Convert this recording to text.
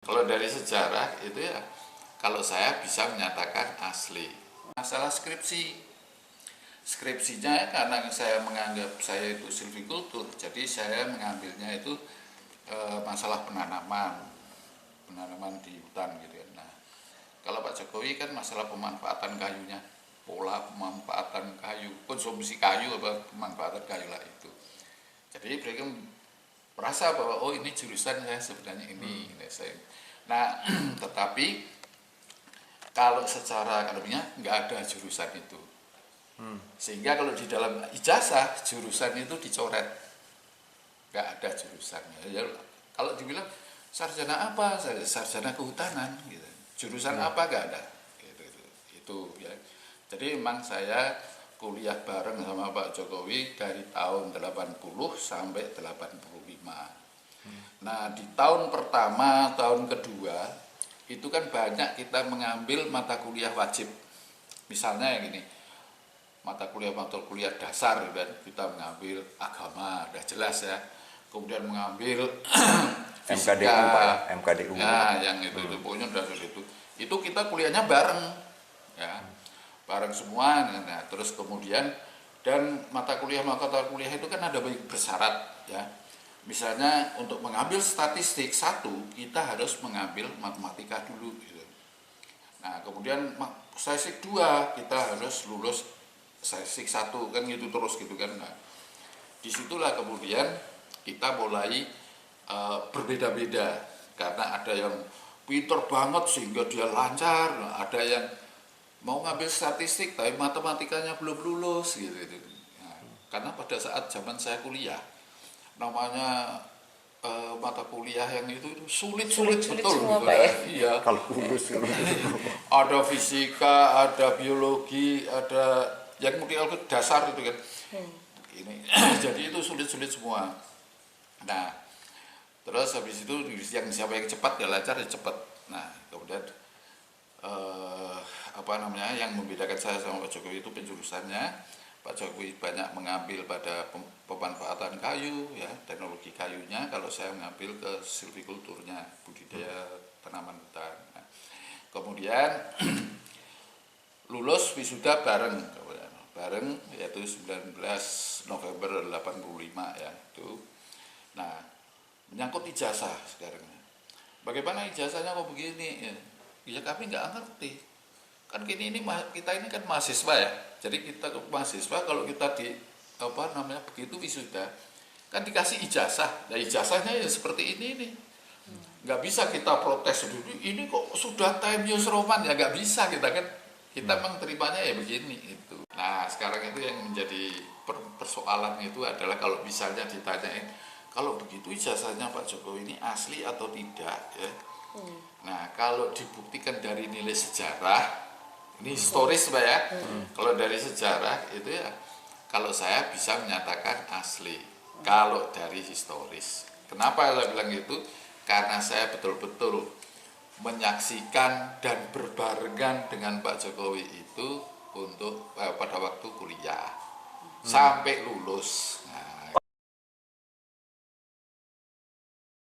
Kalau dari sejarah itu ya, kalau saya bisa menyatakan asli. Masalah skripsinya karena saya menganggap saya itu silvikultur, jadi saya mengambilnya itu masalah penanaman di hutan gitu ya. Nah, kalau Pak Jokowi kan masalah pemanfaatan kayunya, pola pemanfaatan kayu, konsumsi kayu apa pemanfaatan kayu lah itu. Jadi mereka merasa bahwa oh ini jurusan saya sebenarnya ini. Nah, tetapi kalau secara akademiknya nggak ada jurusan itu. Sehingga kalau di dalam ijazah jurusan itu dicoret, nggak ada jurusannya. Ya, kalau dibilang sarjana apa, sarjana kehutanan, gitu. Jurusan apa nggak ada. Itu ya. Jadi memang saya kuliah bareng sama Pak Jokowi dari tahun 80 sampai 85. Nah, di tahun pertama, tahun kedua, itu kan banyak kita mengambil mata kuliah wajib. Misalnya yang ini, mata kuliah dasar, dan kita mengambil agama, udah jelas ya. Kemudian mengambil MKDU, Pak ya, MKDU. Ya, yang itu pokoknya udah itu. Itu kita kuliahnya bareng, ya, bareng semua. Nah, terus kemudian dan mata kuliah itu kan ada baik bersyarat, ya. Misalnya untuk mengambil statistik 1 kita harus mengambil matematika dulu gitu. Nah, kemudian statistik 2 kita harus lulus statistik 1 kan gitu terus gitu kan. Nah, disitulah kemudian kita mulai berbeda-beda karena ada yang pinter banget sehingga dia lancar, ada yang mau ngambil statistik tapi matematikanya belum lulus gitu. Nah, karena pada saat zaman saya kuliah namanya mata kuliah yang itu sulit betul semua, gitu. Pak, ya? Iya. Kalau lulus Ada fisika, ada biologi, ada yang multi dasar itu kan. Ini jadi itu sulit semua. Nah, terus habis itu yang siapa yang cepat ya lancar ya cepat. Nah, kemudian yang membedakan saya sama Pak Jokowi itu penjurusannya. Pak Jokowi banyak mengambil pada pemanfaatan kayu, ya, teknologi kayunya. Kalau saya mengambil ke silvikulturnya, budidaya tanaman hutan. Nah, kemudian lulus wisuda bareng yaitu 19 November 85 ya itu. Nah, menyangkut ijazah sekarang. Bagaimana ijazahnya kok begini? Ya kami nggak ngerti. Kan kita ini kan mahasiswa ya. Jadi kita mahasiswa kalau kita begitu wisuda kan dikasih ijazah. Nah, ijazahnya ya seperti ini nih. Nggak bisa kita protes dulu. Ini kok sudah time news roman ya nggak bisa kita kan. Kita memang terimanya ya begini itu. Nah, sekarang itu yang menjadi persoalan itu adalah kalau misalnya ditanyain kalau begitu ijazahnya Pak Jokowi ini asli atau tidak ya. Nah, kalau dibuktikan dari nilai sejarah, ini historis Pak ya. Kalau dari sejarah itu ya, kalau saya bisa menyatakan asli. Kalau dari historis. Kenapa saya bilang gitu? Karena saya betul-betul menyaksikan dan berbarengan dengan Pak Jokowi itu untuk pada waktu kuliah sampai lulus. Nah,